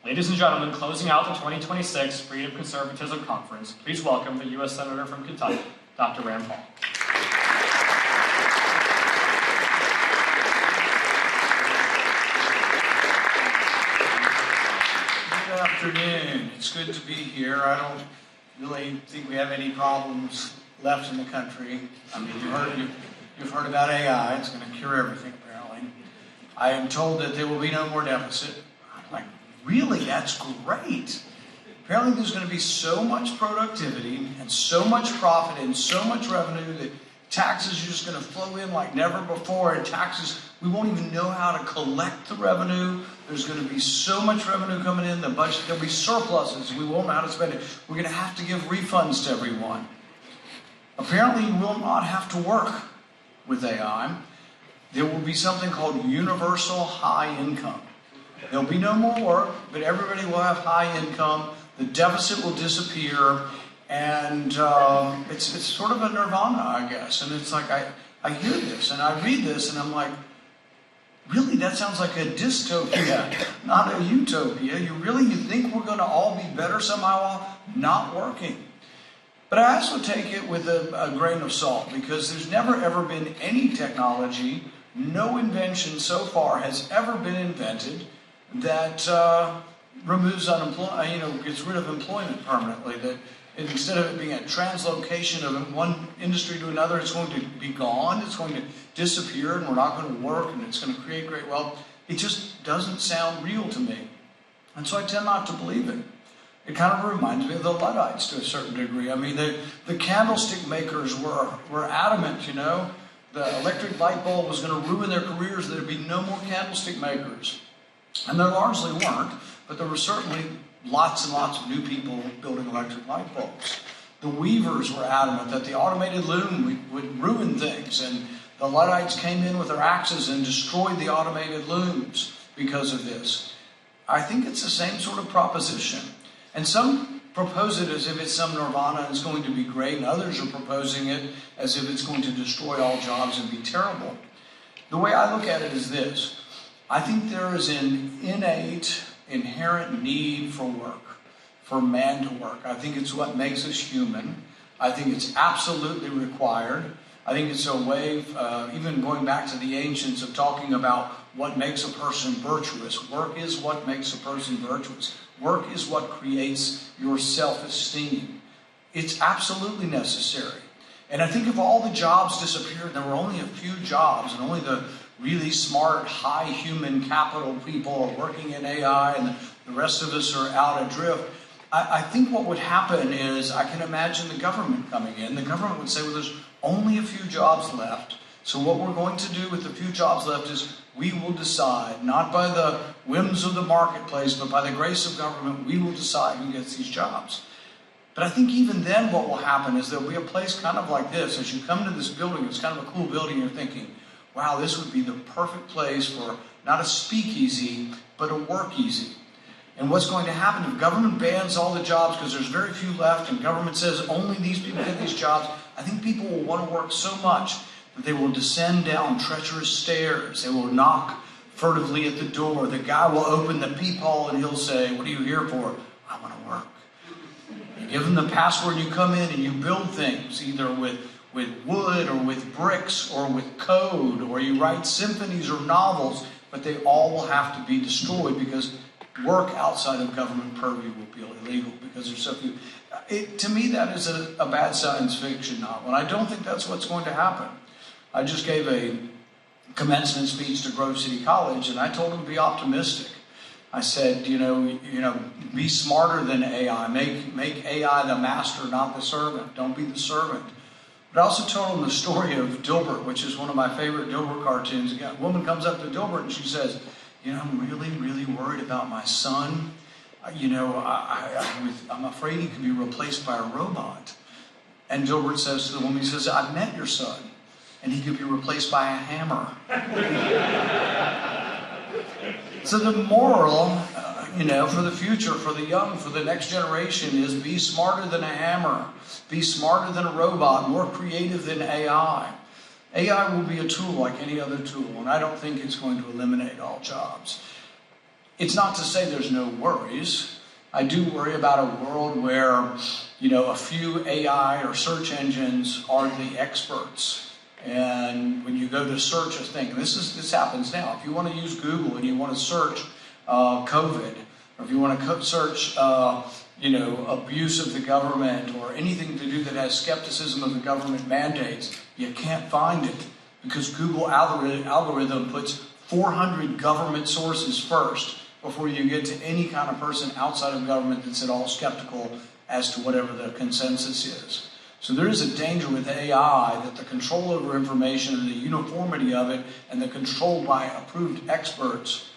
Ladies and gentlemen, closing out the 2026 Freedom Conservatism Conference, please welcome the U.S. Senator from Kentucky, Dr. Rand Paul. Good afternoon. It's good to be here. I don't really think we have any problems left in the country. I mean, you've heard about AI. It's going to cure everything, apparently. I am told that there will be no more deficit. I'm like, really? That's great. Apparently there's going to be so much productivity and so much profit and so much revenue that taxes are just going to flow in like never before. And taxes, we won't even know how to collect the revenue. There's going to be so much revenue coming in, the budget, there'll be surpluses. We won't know how to spend it. We're going to have to give refunds to everyone. Apparently you will not have to work with AI. There will be something called universal high income. There'll be no more work, but everybody will have high income. The deficit will disappear, and it's sort of a nirvana, I guess. And it's like I hear this and I read this, and I'm like, really, that sounds like a dystopia, not a utopia. You think we're going to all be better somehow while not working? But I also take it with a grain of salt, because there's never ever been any technology, no invention so far has ever been invented that removes unemployment, gets rid of employment permanently. That instead of it being a translocation of one industry to another, it's going to be gone, it's going to disappear, and we're not going to work, and it's going to create great wealth. It just doesn't sound real to me. And so I tend not to believe it. It kind of reminds me of the Luddites to a certain degree. I mean, the candlestick makers were adamant, the electric light bulb was going to ruin their careers, there'd be no more candlestick makers. And there largely weren't, but there were certainly lots and lots of new people building electric light bulbs. The weavers were adamant that the automated loom would ruin things, and the Luddites came in with their axes and destroyed the automated looms because of this. I think it's the same sort of proposition. And some propose it as if it's some nirvana and it's going to be great, and others are proposing it as if it's going to destroy all jobs and be terrible. The way I look at it is this. I think there is an innate, inherent need for work, for man to work. I think it's what makes us human. I think it's absolutely required. I think it's a way, even going back to the ancients, of talking about what makes a person virtuous. Work is what makes a person virtuous. Work is what creates your self-esteem. It's absolutely necessary. And I think if all the jobs disappeared, there were only a few jobs, and only the really smart, high human capital people are working in AI, and the rest of us are out adrift, I think what would happen is, I can imagine the government coming in. The government would say, well, there's only a few jobs left. So what we're going to do with the few jobs left is we will decide, not by the whims of the marketplace, but by the grace of government, we will decide who gets these jobs. But I think even then what will happen is there'll be a place kind of like this. As you come to this building, it's kind of a cool building, you're thinking, wow, this would be the perfect place for not a speakeasy, but a work-easy. And what's going to happen if government bans all the jobs because there's very few left, and government says only these people get these jobs, I think people will want to work so much that they will descend down treacherous stairs. They will knock furtively at the door. The guy will open the peephole and he'll say, what are you here for? I want to work. You give them the password, you come in and you build things, either with wood or with bricks or with code, or you write symphonies or novels, but they all will have to be destroyed because work outside of government purview will be illegal because there's so few. To me, that is a bad science fiction novel, and I don't think that's what's going to happen. I just gave a commencement speech to Grove City College, and I told them to be optimistic. I said, be smarter than AI. Make AI the master, not the servant. Don't be the servant. But I also told them the story of Dilbert, which is one of my favorite Dilbert cartoons. Again, a woman comes up to Dilbert and she says, I'm really, really worried about my son. I'm afraid he could be replaced by a robot. And Dilbert says to the woman, he says, I've met your son, and he could be replaced by a hammer. So the moral, for the future, for the young, for the next generation is be smarter than a hammer, be smarter than a robot, more creative than AI. AI will be a tool like any other tool, and I don't think it's going to eliminate all jobs. It's not to say there's no worries. I do worry about a world where, a few AI or search engines are the experts. And when you go to search a thing, this happens now. If you want to use Google and you want to search COVID, or if you want to search, abuse of the government or anything to do that has skepticism of the government mandates, you can't find it because Google algorithm puts 400 government sources first before you get to any kind of person outside of government that's at all skeptical as to whatever the consensus is. So there is a danger with AI that the control over information and the uniformity of it and the control by approved experts.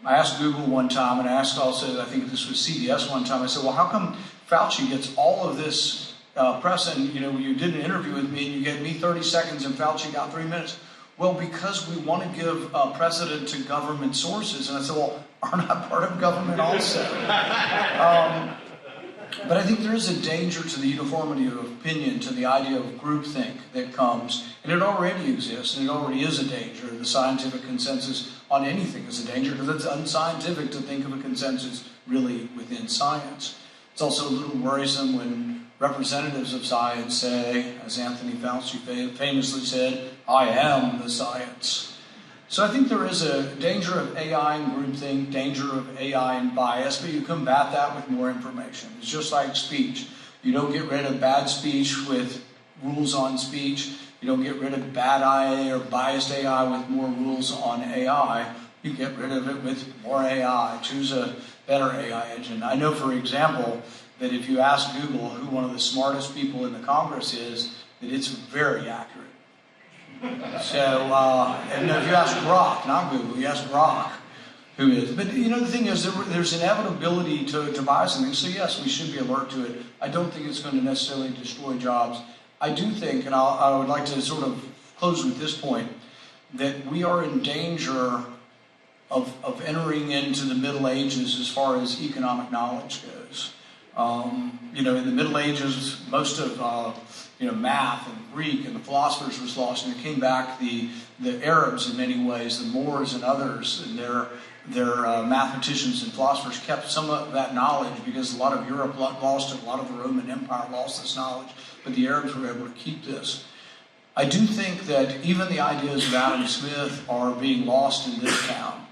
I asked Google one time, and I asked also, I think this was CBS one time, I said, well, how come Fauci gets all of this press and, you did an interview with me and you gave me 30 seconds and Fauci got 3 minutes? Well, because we want to give precedent to government sources. And I said, well, aren't I part of government also? But I think there is a danger to the uniformity of opinion, to the idea of groupthink that comes, and it already exists, and it already is a danger. The scientific consensus on anything is a danger because it's unscientific to think of a consensus really within science. It's also a little worrisome when representatives of science say, as Anthony Fauci famously said, I am the science. So I think there is a danger of AI and groupthink, danger of AI and bias, but you combat that with more information. It's just like speech. You don't get rid of bad speech with rules on speech. You don't get rid of bad IA or biased AI with more rules on AI. You get rid of it with more AI. Choose a better AI engine. I know, for example, that if you ask Google who one of the smartest people in the Congress is, that it's very accurate. So, and if you ask Grok, not Google, you ask Grok who is. But, the thing is, there's inevitability to bias in things. So, yes, we should be alert to it. I don't think it's going to necessarily destroy jobs. I do think, and I would like to sort of close with this point, that we are in danger of entering into the Middle Ages as far as economic knowledge goes. In the Middle Ages, most of math and Greek and the philosophers was lost, and it came back the Arabs in many ways, the Moors and others, and their mathematicians and philosophers kept some of that knowledge because a lot of Europe lost it, a lot of the Roman Empire lost this knowledge, but the Arabs were able to keep this. I do think that even the ideas of Adam Smith are being lost in this town.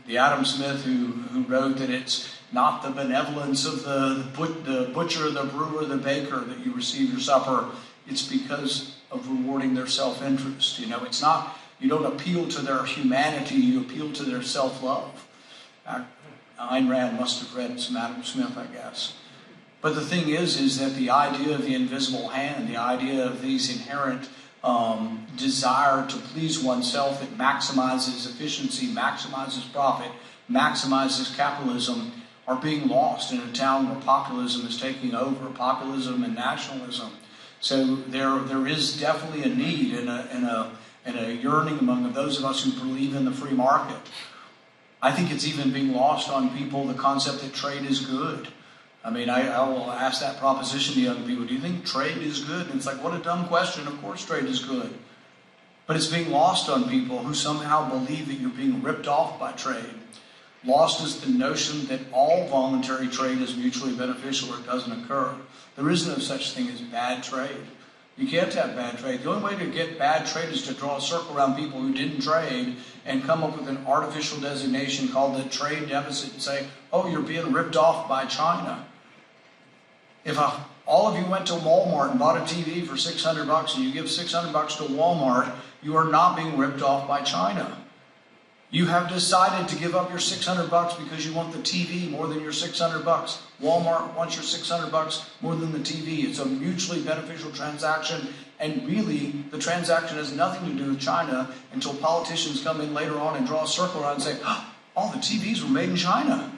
The Adam Smith who wrote that it's not the benevolence of the butcher, the brewer, the baker that you receive your supper. It's because of rewarding their self-interest. It's not, you don't appeal to their humanity, you appeal to their self-love. Ayn Rand must have read some Adam Smith, I guess. But the thing is that the idea of the invisible hand, the idea of these inherent desire to please oneself that maximizes efficiency, maximizes profit, maximizes capitalism, are being lost in a town where populism is taking over, populism and nationalism. So there is definitely a need and a yearning among those of us who believe in the free market. I think it's even being lost on people, the concept that trade is good. I will ask that proposition to young people, do you think trade is good? And it's like, what a dumb question. Of course trade is good. But it's being lost on people who somehow believe that you're being ripped off by trade. Lost is the notion that all voluntary trade is mutually beneficial or it doesn't occur. There is no such thing as bad trade. You can't have bad trade. The only way to get bad trade is to draw a circle around people who didn't trade and come up with an artificial designation called the trade deficit and say, oh, you're being ripped off by China. If all of you went to Walmart and bought a TV for $600 and you give $600 to Walmart, you are not being ripped off by China. You have decided to give up your $600 because you want the TV more than your $600. Walmart wants your $600 more than the TV. It's a mutually beneficial transaction, and really the transaction has nothing to do with China until politicians come in later on and draw a circle around and say, oh, all the TVs were made in China.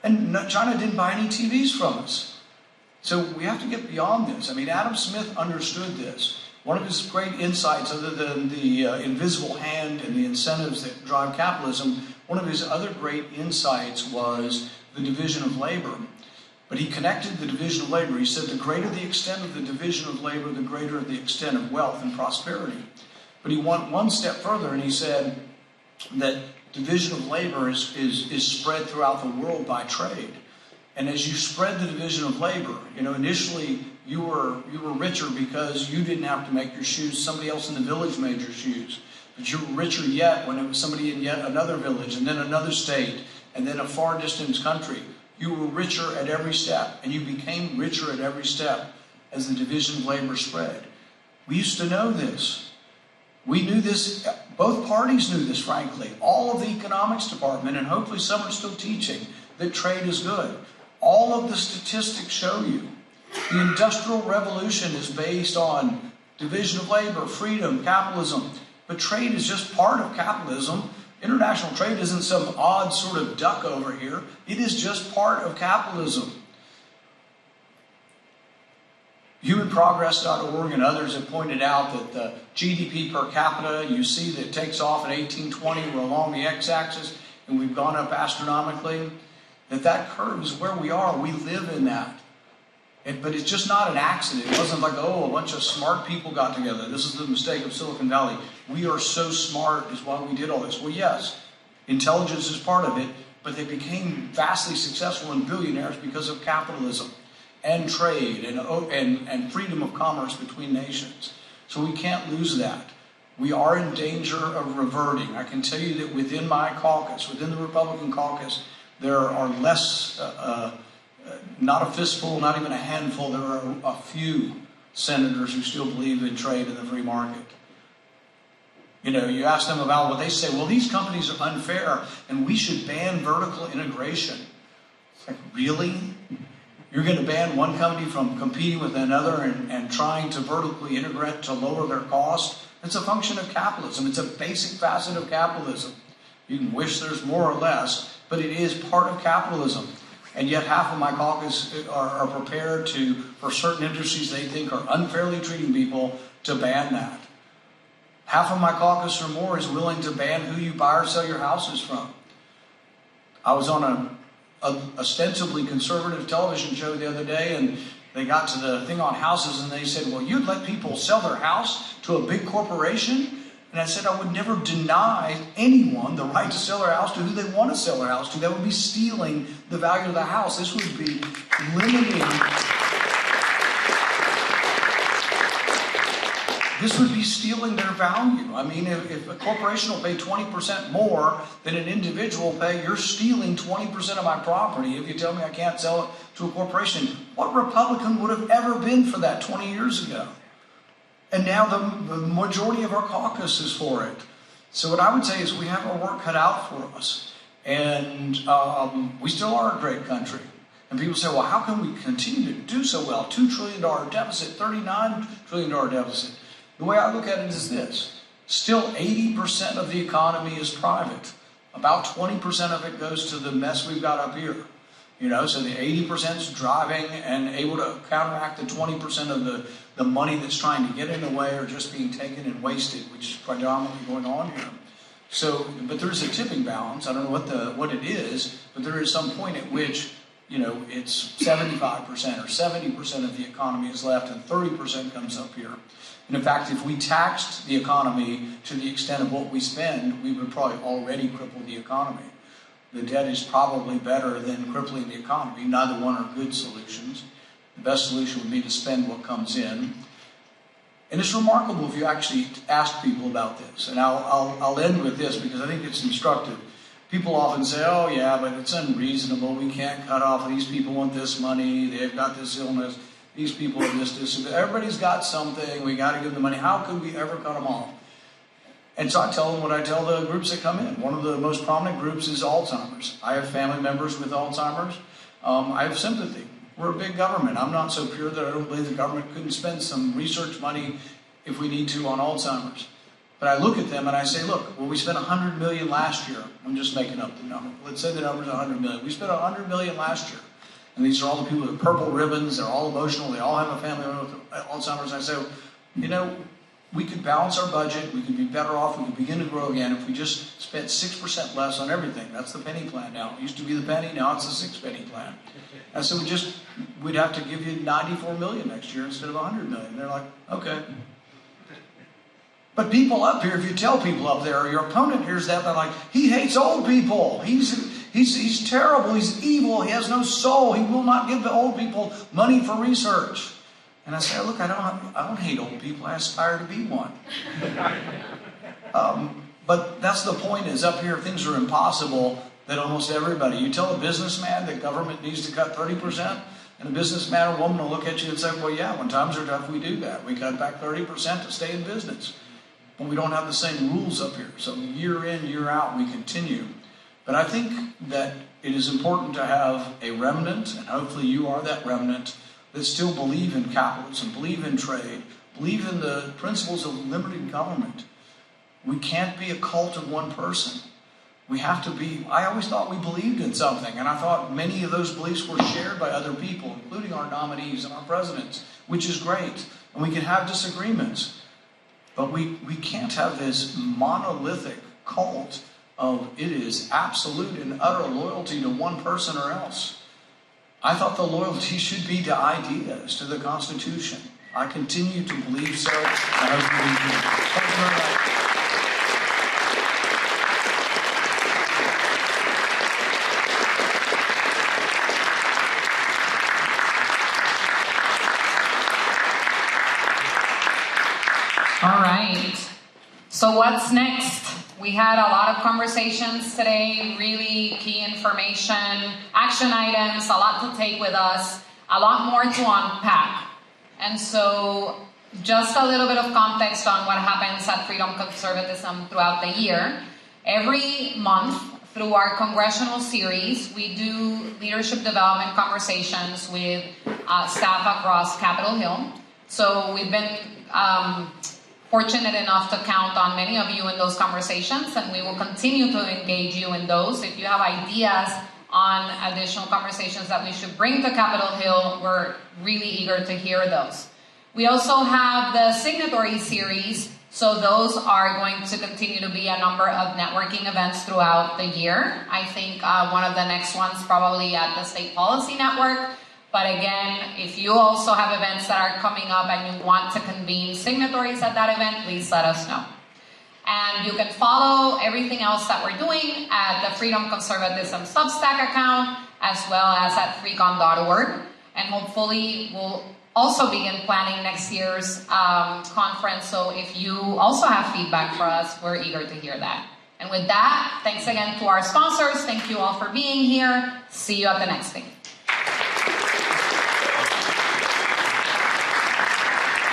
And China didn't buy any TVs from us. So we have to get beyond this. Adam Smith understood this. One of his great insights, other than the invisible hand and the incentives that drive capitalism, one of his other great insights was the division of labor. But he connected the division of labor. He said the greater the extent of the division of labor, the greater the extent of wealth and prosperity. But he went one step further and he said that division of labor is spread throughout the world by trade. And as you spread the division of labor, initially you were richer because you didn't have to make your shoes. Somebody else in the village made your shoes. But you were richer yet when it was somebody in yet another village, and then another state, and then a far distant country. You were richer at every step, and you became richer at every step as the division of labor spread. We used to know this. We knew this, both parties knew this, frankly. All of the economics department, and hopefully some are still teaching, that trade is good. All of the statistics show you. The Industrial Revolution is based on division of labor, freedom, capitalism. But trade is just part of capitalism. International trade isn't some odd sort of duck over here. It is just part of capitalism. HumanProgress.org and others have pointed out that the GDP per capita, you see that it takes off in 1820, we're along the x-axis, and we've gone up astronomically. That curve is where we are. We live in that. But it's just not an accident. It wasn't like, a bunch of smart people got together. This is the mistake of Silicon Valley. We are so smart is why we did all this. Well, yes, intelligence is part of it, but they became vastly successful and billionaires because of capitalism and trade and freedom of commerce between nations. So we can't lose that. We are in danger of reverting. I can tell you that within my caucus, within the Republican caucus, there are less... not a fistful, not even a handful. There are a few senators who still believe in trade and the free market. You ask them about what they say. Well, these companies are unfair and we should ban vertical integration. It's like, really? You're going to ban one company from competing with another and trying to vertically integrate to lower their cost? It's a function of capitalism. It's a basic facet of capitalism. You can wish there's more or less, but it is part of capitalism. And yet half of my caucus are prepared for certain industries they think are unfairly treating people, to ban that. Half of my caucus or more is willing to ban who you buy or sell your houses from. I was on a ostensibly conservative television show the other day, and they got to the thing on houses, and they said, well, you'd let people sell their house to a big corporation? And I said I would never deny anyone the right to sell their house to who they want to sell their house to. That would be stealing the value of the house. This would be limiting. This would be stealing their value. I mean, if a corporation will pay 20% more than an individual will pay, you're stealing 20% of my property if you tell me I can't sell it to a corporation. What Republican would have ever been for that 20 years ago? And now the majority of our caucus is for it. So what I would say is we have our work cut out for us. And we still are a great country. And people say, well, how can we continue to do so well? $2 trillion deficit, $39 trillion deficit. The way I look at it is this. Still 80% of the economy is private. About 20% of it goes to the mess we've got up here. So the 80% is driving and able to counteract the 20% of the money that's trying to get in the way or just being taken and wasted, which is predominantly going on here. So, but there's a tipping balance. I don't know what it is, but there is some point at which, it's 75% or 70% of the economy is left and 30% comes up here. And in fact, if we taxed the economy to the extent of what we spend, we would probably already cripple the economy. The debt is probably better than crippling the economy. Neither one are good solutions. The best solution would be to spend what comes in. And it's remarkable if you actually ask people about this. And I'll end with this because I think it's instructive. People often say, oh yeah, but it's unreasonable. We can't cut off. These people want this money. They've got this illness. These people have this. Everybody's got something. We got to give them money. How could we ever cut them off? And so I tell them what I tell the groups that come in. One of the most prominent groups is Alzheimer's. I have family members with Alzheimer's. I have sympathy. We're a big government. I'm not so pure that I don't believe the government couldn't spend some research money if we need to on Alzheimer's. But I look at them and I say, look, well, we spent $100 million last year. I'm just making up the number. Let's say the number's $100 million. We spent $100 million last year. And these are all the people with purple ribbons. They're all emotional. They all have a family member with Alzheimer's. I say, we could balance our budget. We could be better off. We could begin to grow again if we just spent 6% less on everything. That's the penny plan now. It used to be the penny. Now it's the 6 penny plan. And so we'd have to give you $94 million next year instead of $100 million. They're like, okay. But people up here, if you tell people up there, or your opponent hears that, they're like, he hates old people. He's terrible. He's evil. He has no soul. He will not give the old people money for research. And I say, look, I don't hate old people. I aspire to be one. But that's the point, is up here things are impossible that almost everybody, you tell a businessman that government needs to cut 30%, and a businessman or woman will look at you and say, well, yeah, when times are tough, we do that. We cut back 30% to stay in business. But we don't have the same rules up here. So year in, year out, we continue. But I think that it is important to have a remnant, and hopefully you are that remnant, that still believe in capitalism, believe in trade, believe in the principles of limited government. We can't be a cult of one person. We have to be, I always thought we believed in something, and I thought many of those beliefs were shared by other people, including our nominees and our presidents, which is great. And we can have disagreements, but we can't have this monolithic cult of it is absolute and utter loyalty to one person or else. I thought the loyalty should be to ideas, to the Constitution. I continue to believe so. I hope you do too. Thank you very much. All right. So what's next? We had a lot of conversations today, really key information, action items, a lot to take with us, a lot more to unpack. And so just a little bit of context on what happens at Freedom Conservatism throughout the year. Every month through our congressional series, we do leadership development conversations with staff across Capitol Hill. So we've been fortunate enough to count on many of you in those conversations, and we will continue to engage you in those. If you have ideas on additional conversations that we should bring to Capitol Hill, we're really eager to hear those. We also have the signatory series, so those are going to continue to be a number of networking events throughout the year. I think one of the next ones probably at the State Policy Network. But again, if you also have events that are coming up and you want to convene signatories at that event, please let us know. And you can follow everything else that we're doing at the Freedom Conservatism Substack account, as well as at freecon.org. And hopefully we'll also begin planning next year's conference. So if you also have feedback for us, we're eager to hear that. And with that, thanks again to our sponsors. Thank you all for being here. See you at the next thing.